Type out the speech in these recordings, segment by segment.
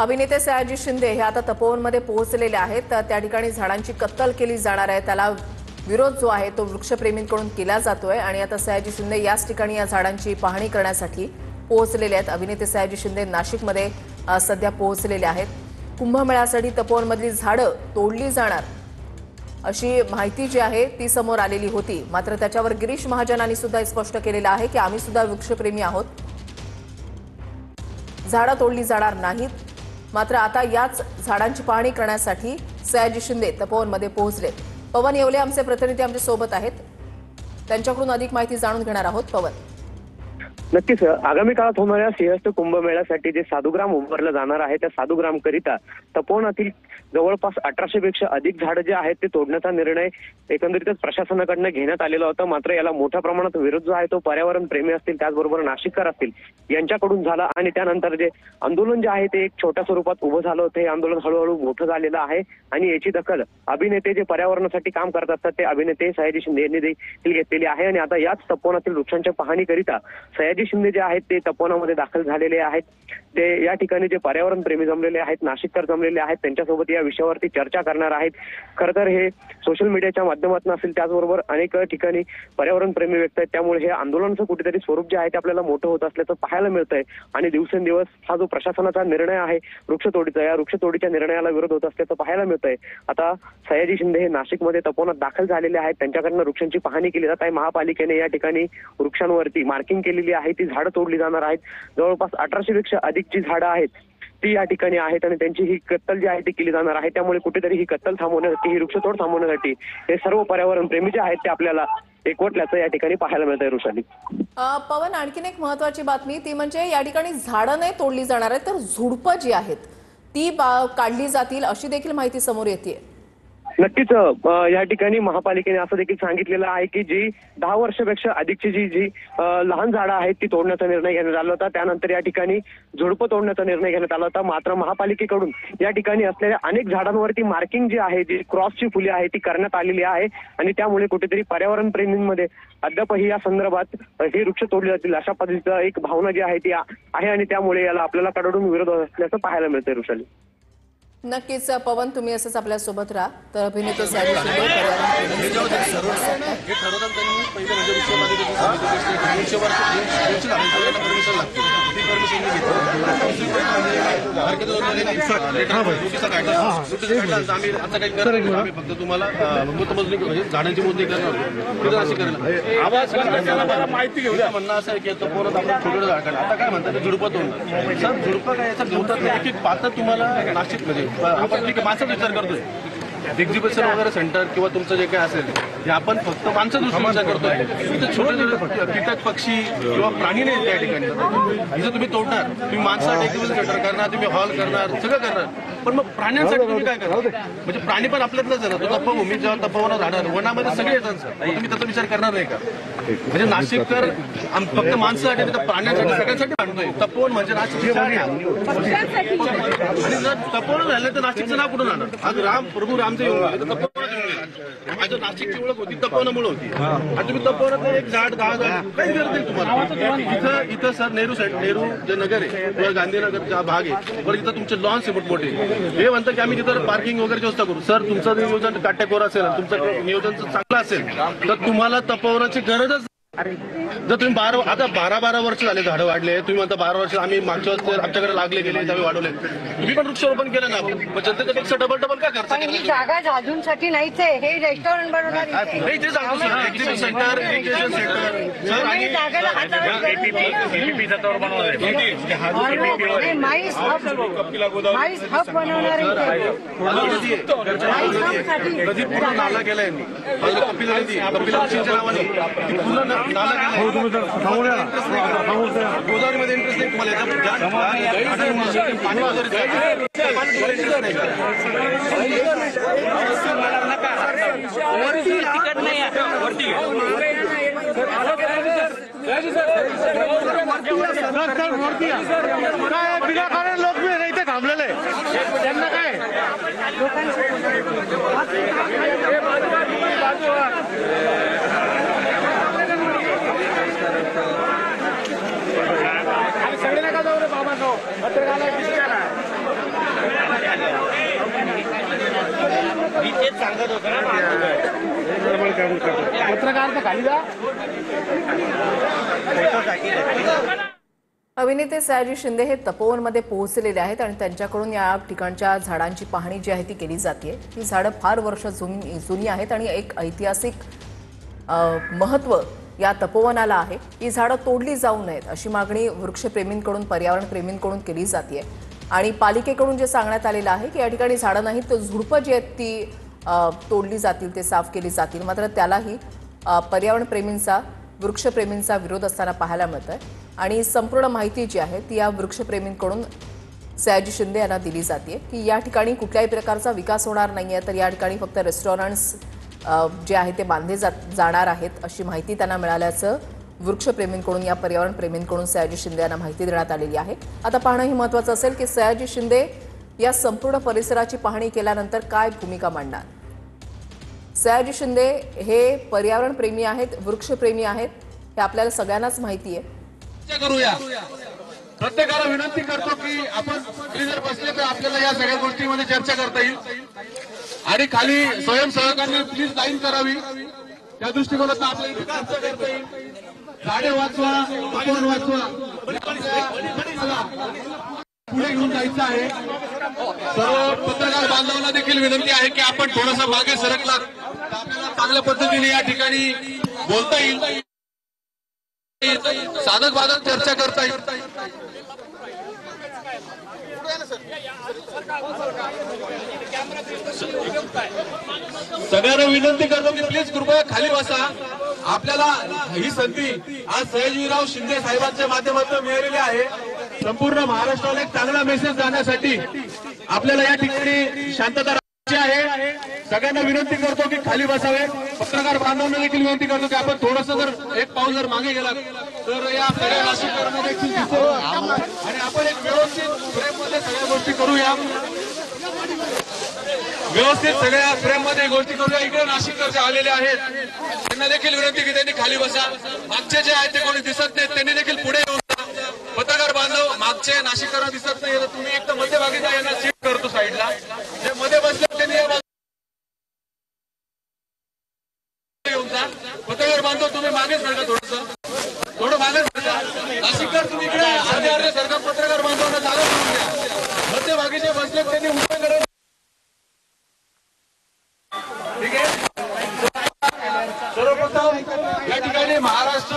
अभिनेते सयाजी शिंदे हे आता तपोवनमध्ये पोहोचलेले आहेत। त्या ठिकाणी झाडांची कत्तल केली जाणार आहे। त्याला विरोध जो आहे तो वृक्षप्रेमींकडून केला जातोय आणि आता सयाजी शिंदे याच ठिकाणी या झाडांची पाहणी करण्यासाठी पोहोचलेले आहेत। अभिनेते सयाजी शिंदे नाशिकमध्ये सध्या पोहोचलेले आहेत। कुंभमेळ्यासाठी तपोवनमधली झाडं तोडली जाणार अशी माहिती जी आहे ती समोर आलेली होती। मात्र त्याच्यावर गिरीश महाजनांनी सुद्धा स्पष्ट केलेलं आहे की आम्ही सुद्धा वृक्षप्रेमी आहोत, झाडं तोडली जाणार नाहीत। मात्र आता याच झाडांची पाहणी करण्यासाठी सयाजी शिंदे तपोवनमध्ये पोहोचले। पवन येवले आमचे प्रतिनिधी आमच्या सोबत आहेत, त्यांच्याकडून अधिक माहिती जाणून घेणार आहोत। पवन, नक्कीच आगामी काळात होणाऱ्या सिंहस्थ कुंभमेळ्यासाठी जे साधुग्राम उभारलं जाणार आहे त्या साधुग्राम करिता तपोवनातील जवळपास 1800 पेक्षा अधिक झाडं जे आहेत ते तोडण्याचा निर्णय एकंदरीतच प्रशासनाकडून घेण्यात आलेला होता। मात्र याला मोठ्या प्रमाणात विरोध जो आहे तो पर्यावरण प्रेमी असतील त्याचबरोबर नाशिककर असतील यांच्याकडून झाला आणि त्यानंतर जे आंदोलन जे आहे ते एक छोट्या स्वरूपात उभं झालं होतं। हे आंदोलन हळूहळू मोठं झालेलं आहे आणि याची दखल अभिनेते जे पर्यावरणासाठी काम करत असतात ते अभिनेते सयाजी शिंदे यांनी देखील घेतलेली आहे आणि आता याच तपोवनातील वृक्षांच्या पाहणीकरिता सयाजी शिंदे जे आहेत ते तपोवनामध्ये दाखल झालेले आहेत। ते या ठिकाणी जे पर्यावरण प्रेमी जमलेले आहेत, नाशिककर जमलेले आहेत, त्यांच्यासोबत या विषयावरती चर्चा करणार आहेत। खरं तर हे सोशल मीडियाच्या माध्यमातून असेल त्याचबरोबर अनेक ठिकाणी पर्यावरण प्रेमी व्यक्त आहेत, त्यामुळे हे आंदोलनाचं कुठेतरी स्वरूप जे आहे ते आपल्याला मोठं होत असल्याचं पाहायला मिळतंय आणि दिवसेंदिवस हा जो प्रशासनाचा निर्णय आहे वृक्षतोडीचा, या वृक्षतोडीच्या निर्णयाला विरोध होत असल्याचं पाहायला मिळतंय। आता सयाजी शिंदे हे नाशिकमध्ये तपोवनात दाखल झालेले आहेत, त्यांच्याकडनं वृक्षांची पाहणी केली जात आहे। महापालिकेने या ठिकाणी वृक्षांवरती मार्किंग केलेली आहे, ती झाडं तोडली जाणार आहेत। जवळपास 1800 पेक्षा अधिक जी झाडं आहेत ती या ठिकाणी आहेत आणि त्यांची ही कत्तल जी आहे ती केली जाणार आहे। त्यामुळे कुठेतरी ही कत्तल थांबवण्यासाठी, ही वृक्षतोड थांबवण्यासाठी हे सर्व पर्यावरण प्रेमी जे आहेत ते आपल्याला एकवटल्याचं या ठिकाणी पाहायला मिळतंय। ऋषाली, पवन, आणखीन एक महत्वाची बातमी ती म्हणजे या ठिकाणी झाडं नाही तोडली जाणार आहेत तर झुडपं जी आहेत ती काढली जातील अशी देखील माहिती समोर येते। नक्कीच या ठिकाणी महापालिकेने असं देखील सांगितलेलं आहे की जी 10 वर्षापेक्षा अधिकची जी लहान झाडं आहेत ती तोडण्याचा निर्णय घेण्यात आला होता। त्यानंतर या ठिकाणी झुडपं तोडण्याचा निर्णय घेण्यात आला होता। मात्र महापालिकेकडून या ठिकाणी असलेल्या अनेक झाडांवरती मार्किंग जी आहे, जी क्रॉसची फुले आहे ती करण्यात आलेली आहे आणि त्यामुळे कुठेतरी पर्यावरण प्रेमींमध्ये अद्यापही या संदर्भात हे वृक्ष तोडले जातील अशा पद्धतीचं एक भावना जी आहे ती आहे आणि त्यामुळे याला आपल्याला कडकडून विरोध असल्याचं पाहायला मिळतंय। ऋषाली, नक्कीच पवन, तुम्ही असंच आपल्या सोबत राहा। तर अभिनेते सयाजी शिंदे फक्त तुम्हाला झाडांची मोजणी करणार माहिती घेऊ द्या। म्हणणं असं आहे की तपोवनात आपण छोटं झाड काढलं, आता काय म्हणतात झुडपं तोडणं। सर झुडपं काय याचा गवतात नाही, एक पात्र तुम्हाला नाशिकमध्ये आपण ठीक आहे माणसाचा विचार करतोय, एक्झिबिशन वगैरे सेंटर किंवा तुमचं जे काय असेल हे आपण फक्त माणसाचा विचार करतोय। इथं छोटे कीटक पक्षी किंवा प्राणी नाही त्या ठिकाणी। इथं तुम्ही तोडणार, तुम्ही माणसासाठी एक्झिबिशन सेंटर करणार, तुम्ही हॉल करणार, सगळं करणार, पण मग प्राण्यांसाठी तुम्ही काय करणार? म्हणजे प्राणी पण आपल्यातलंच आहे ना। तो तपोभूमी जेव्हा तपोवनात राहणार वनामध्ये सगळे येतात सर, तुम्ही त्याचा विचार करणार नाही का? म्हणजे नाशिककर फक्त माणसासाठी तर प्राण्यांसाठी सगळ्यांसाठी आणतोय। तपोवन म्हणजे नाशिक आणि जर तपोवन झालं तर नाशिकचं नाव कुठून आणणार? आज राम प्रभू रामचं येऊन गेले तर तपोवनात येऊन गेले। माझ्या नाशिकची ओळख होती तपोवनामुळे होती आणि तुम्ही तपोवनात एक झाड 10 झाड काही गरज नाही तुम्हाला। इथं सर नेहरू जे नगर आहे किंवा गांधीनगरचा भाग आहे बरं, इथं तुमचे लॉन्स आहे मोठमोठे, हे म्हणतात की आम्ही तिथं पार्किंग वगैरे व्यवस्था करू। सर तुमचं नियोजन काटेकोर असेल, तुमचं नियोजन चांगलं असेल तर तुम्हाला तपोवनाची गरजच। जर तुम्ही 12 वर्ष झाले झाडं वाढले, तुम्ही म्हणता 12 वर्ष आम्ही मागच्या वर्षी आमच्याकडे लागले गेले त्यावेळी वाढवले, तुम्ही पण वृक्षारोपण केलं ना, पण जनतेपेक्षा डबल काय करता? ही जागा झाडूंसाठी नाहीच आहे, हे रेस्टॉरंट बनवणार नाही ते सांगतो sir, exhibition centre, education centre sir आणि माईस हब बनवणार कधी पूर्ण नाला केला यांनी, कपिला नदीच्या नावाने पूर्ण नाला केला। गोदावरीमध्ये इंटरेस्ट नाही तुम्हाला, पाणी वगैरे तिकट नाही विनाकारण लोक इथे थांबलेले त्यांना काय सगळे नका जाऊ रे बाबा, पत्रकाराला अभिनेते सयाजी शिंदे हे तपोवनमध्ये पोहोचलेले आहेत आणि त्यांच्याकडून या ठिकाणच्या झाडांची पाहणी जी आहे ती केली जाते. ही झाडं फार वर्ष जुनी आहेत आणि एक ऐतिहासिक महत्त्व या तपोवनाला आहे. ही झाडं तोडली जाऊ नयेत अशी मागणी वृक्षप्रेमींकडून, पर्यावरणप्रेमींकडून केली जाते आणि पालिकेकडून जे सांगण्यात आलेलं आहे की या ठिकाणी झाडं नाहीत तर झुडपं जी आहेत ती तोडली जातील, ते साफ केली जातील. मात्र त्यालाही पर्यावरणप्रेमींचा, वृक्षप्रेमींचा विरोध असताना पाहायला मिळतोय आणि संपूर्ण माहिती जी आहे ती या वृक्षप्रेमींकडून सयाजी शिंदे यांना दिली जाते की या ठिकाणी कुठल्याही प्रकारचा विकास होणार नाहीये, तर या ठिकाणी फक्त रेस्टॉरंट्स जे आहे ते बांधले जाणार आहेत अशी माहिती त्यांना मिळाल्याचं वृक्षप्रेमींकडून, या पर्यावरणप्रेमींकडून सयाजी शिंदे यांना माहिती देण्यात आलेली आहे. आता पाहणं हे महत्त्वाचं असेल की सयाजी शिंदे या संपूर्ण परिसराची पाहणी केल्यानंतर काय भूमिका मांडणार. सयाजी शिंदे हे पर्यावरणप्रेमी आहेत, वृक्षप्रेमी आहेत, हे आपल्याला सगळ्यांनाच माहिती आहे. करूया, प्रत्येकाला विनंती करतो की आपण जर बसले तर आपल्याला या सगळ्या गोष्टींमध्ये चर्चा करता येईल आणि खाली स्वयंसेवकांनी प्लीज लाईन करावी, त्या दृष्टिकोनातून आपल्याला चर्चा करता येईल. झाडे वाचवा, आपण वाचवा, पुढे घेऊन जायचं आहे. सर्व पत्रकार बांधवांना देखील विनंती आहे की आपण थोडासा मागे सरकला तर आपल्याला चांगल्या पद्धतीने या ठिकाणी बोलता येईल, साधक बाधक चर्चा करता येईल. सगळ्यांना विनंती करतो की प्लीज कृपया खाली बसा. आपल्याला ही संधी आज सयाजीराव शिंदे साहेबांच्या माध्यमातून मिळालेली आहे. संपूर्ण महाराष्ट्राला एक चांगला मेसेज जाण्यासाठी आपल्याला या ठिकाणी शांतता राखायची आहे. सगळ्यांना विनंती करतो की खाली बसावे. पत्रकार बांधवांना देखील विनंती करतो की आपण थोडंसं जर एक पाऊल जर मागे गेला तर या सगळ्या नाशिककरांना देखील दिसेल आणि आपण एक व्यवस्थित फ्रेममध्ये सगळ्या गोष्टी करूया. व्यवस्थित सगळ्या फ्रेममध्ये गोष्टी करूया. इकडे नाशिककर जे आलेले आहेत त्यांना देखील विनंती की त्यांनी खाली बसा. मागचे जे आहेत ते कोणी दिसत नाहीत त्यांनी देखील पुढे येऊन जा. पत्रकार बांधव, मागचे नाशिककरांना दिसत नाही, तुम्ही एक तर मध्यभागी जा, यांना सीट करतो साईडला. जे मध्ये बसले त्यांनी येऊन जा. पत्रकार बांधव तुम्ही मागेच सरका, थोडं मागेच सरका. नाशिककर तुम्ही इकडे अर्धे सरकार. पत्रकार बांधवांना जागा करून द्या. मध्यभागी जे बसले त्यांनी उभे करून, ठीक आहे. सर्वप्रथम या ठिकाणी महाराष्ट्र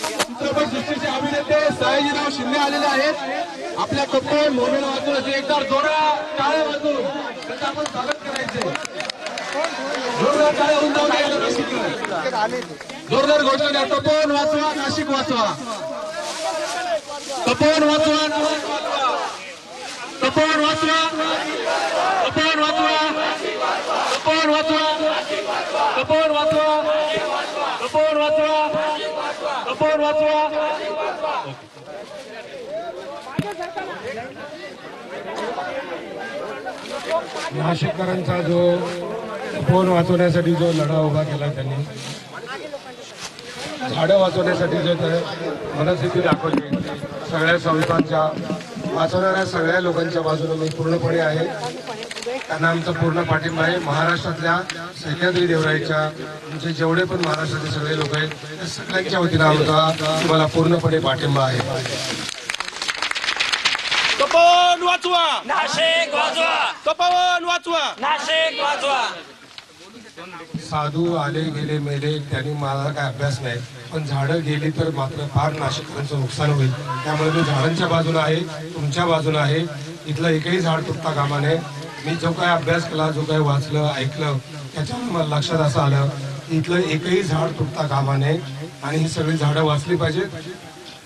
चित्रपटसृष्टीचे अभिनेते सयाजीराव शिंदे आलेले आहेत. आपल्या कप्पन मोमेला वाचून असे एकदा जोरदार टाळ्या वाजून त्याचं आपण स्वागत करायचे. जोरदार टाळ्या होऊन जाऊ द्या. जोरदार घोषणा द्या. तपोवन वाचवा, नाशिक वाचवा. तपोवन वाचवा, तपोवन वाचवा, तपोवन वाचवा, तपोवन वाचवा, तपोवन वाचवा, तपोवन वाचवा, तपोवन वाचवा. नाशिककरांचा जो तपोवन वाचवण्यासाठी जो लढा उभा केला त्यांनी, झाडं वाचवण्यासाठी जो मनस्थिती दाखवली, सगळ्या संस्थांच्या, वाचवणाऱ्या सगळ्या लोकांच्या बाजूने मी पूर्णपणे आहे. त्यांना आमचा पूर्ण पाठिंबा आहे. महाराष्ट्रातल्या सह्याद्री देवराईच्या म्हणजे जेवढे पण महाराष्ट्रातले सगळे लोक आहेत त्या सगळ्यांच्या वतीनं आमचा तुम्हाला पूर्णपणे पाठिंबा आहे. तपोवन वाचवा, नाशिक वाचवा, तपोवन वाचवा, नाशिक वाचवा. साधू आले गेले मेले, त्यांनी मला काय अभ्यास नाही, पण झाडं गेली तर मात्र फार नाशिककरांचं नुकसान होईल. त्यामुळे मी झाडांच्या बाजूने आहे, तुमच्या बाजूने आहे. इथलं एकही झाड तुटता कामा नये. मी जो काय अभ्यास केला, जो काय वाचलं, ऐकलं, त्याच्यावर मला लक्षात असं आलं की इथलं एकही झाड तुटता कामा नये आणि ही सगळी झाडं वाचली पाहिजेत.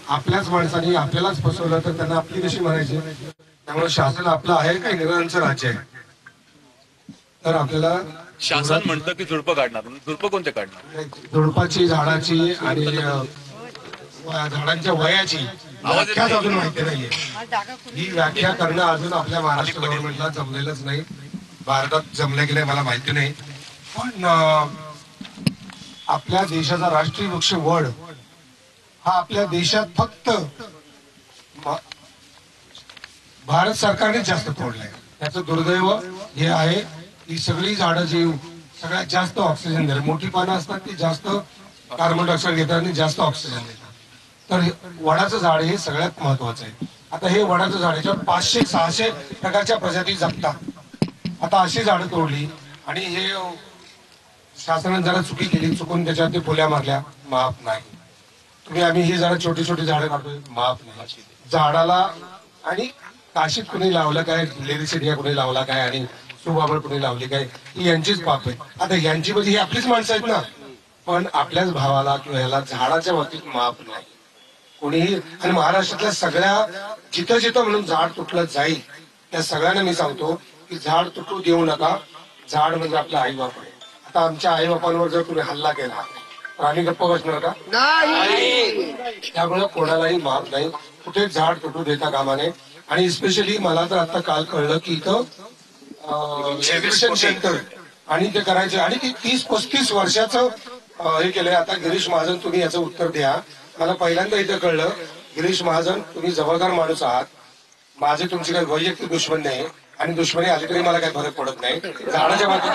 आपल्याच माणसांनी आपल्यालाच फसवलं तर त्यांना आपली कशी म्हणायची. त्यामुळे शासन आपलं आहे का इंग्रजांचं राज्य आहे. तर आपल्याला शासन म्हणतं की झुडपं काढणार, झुडपं कोणते काढणार? झुडपाची, झाडाची आणि झाडांच्या वयाची व्याख्याच अजून माहिती नाहीये. ही व्याख्या करणं अजून आपल्या महाराष्ट्र गव्हर्नमेंटला जमलेलंच नाही. भारतात जमलं की नाही मला माहिती नाही. पण आपल्या देशाचा राष्ट्रीय वृक्ष वड हा आपल्या देशात फक्त भारत सरकारने जास्त तोडलाय. त्याचं दुर्दैव हे आहे. ही सगळी झाडं जी सगळ्यात जास्त ऑक्सिजन देतात, मोठी पानं असतात ती जास्त कार्बन डायऑक्साईड घेतात आणि जास्त ऑक्सिजन देतात. तर वडाचं झाड हे सगळ्यात महत्वाचं आहे. आता हे वडाचं झाड याच्यावर 500-600 प्रकारच्या प्रजाती जगतात. आता अशी झाडं तोडली आणि हे शासनाने जरा चुकी केली, चुकून त्याच्यावरती फुल्या मारल्या, माफ नाही. आम्ही ही जरा छोटी छोटी झाडं काढतोय, माफ नाही. झाडाला आणि काशीत कुणी लावलं काय, लेरीसिडिया कुणी लावला काय आणि सुबाबळ कुणी लावली काय, ही यांचीच पाप आहे. आता यांची म्हणजे ही आपलीच माणसं आहेत ना, पण आपल्याच भावाला किंवा ह्याला झाडाच्या बाबतीत माफ नाही कोणीही. आणि महाराष्ट्रातल्या सगळ्या जिथं जिथं म्हणून झाड तुटलं जाईल त्या सगळ्यांना मी सांगतो की झाड तुटू देऊ नका. झाड म्हणजे आपला आई बाप आहे. आता आमच्या आई बापांवर जर तुम्ही हल्ला केला तर आम्ही गप्प बसणार का? त्यामुळे कोणालाही माफ नाही, कुठे झाड तुटू देता कामा नये. आणि स्पेशली मला तर आता काल कळलं की इथं एज्युकेशन सेंटर आणि ते करायचे आणि ती 30-35 वर्षाचं हे केलंय. आता गिरीश महाजन तुम्ही याचं उत्तर द्या. मला पहिल्यांदा इथं कळलं, गिरीश महाजन तुम्ही जबाबदार माणूस आहात, माझे तुमची काही वैयक्तिक दुश्मन नाही आणि दुश्मनी आली तरी मला काही फरक पडत नाही. झाडाच्या बाबतीत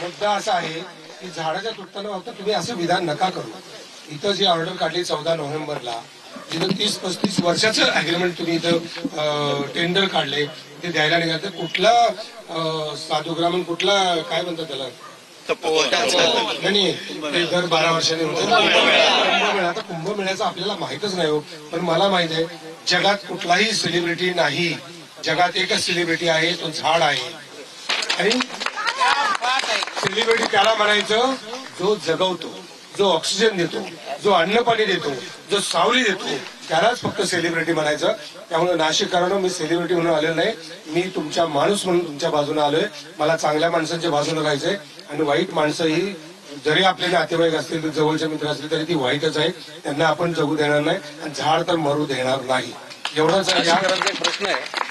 मुद्दा असा आहे की झाडाच्या तुटताना फक्त तुम्ही असं विधान नका करू. इथं जी ऑर्डर काढली 14 नोव्हेंबरला, जिथं 30-35 वर्षाचं अग्रीमेंट तुम्ही इथं टेंडर काढले ते द्यायला निघाल, कुठला साधुग्राम कुठला काय म्हणतात त्याला नाही ते दर 12 वर्षांनी होतं कुंभमेळा. आता कुंभमेळ्याचं आपल्याला माहितच नाही हो, पण मला माहित आहे जगात कुठलाही सेलिब्रिटी नाही, जगात एकच सेलिब्रिटी आहे, तो झाड आहे. आणि सेलिब्रिटी त्याला म्हणायचं जो जगवतो, जो ऑक्सिजन देतो, जो अन्न पाणी देतो, जो सावली देतो, त्यालाच फक्त सेलिब्रिटी म्हणायचं. त्यामुळे नाशिककरांनो, मी सेलिब्रिटी म्हणून आलेलो नाही, मी तुमच्या माणूस म्हणून तुमच्या बाजूने आलोय. मला चांगल्या माणसांच्या बाजूने राहायचंय आणि वाईट माणसं ही जरी आपले नातेवाईक असतील, जवळचे मित्र असतील तरी ती वाईटच आहे, त्यांना आपण जगू देणार नाही आणि झाड तर मरू देणार नाही. एवढंच प्रश्न आहे.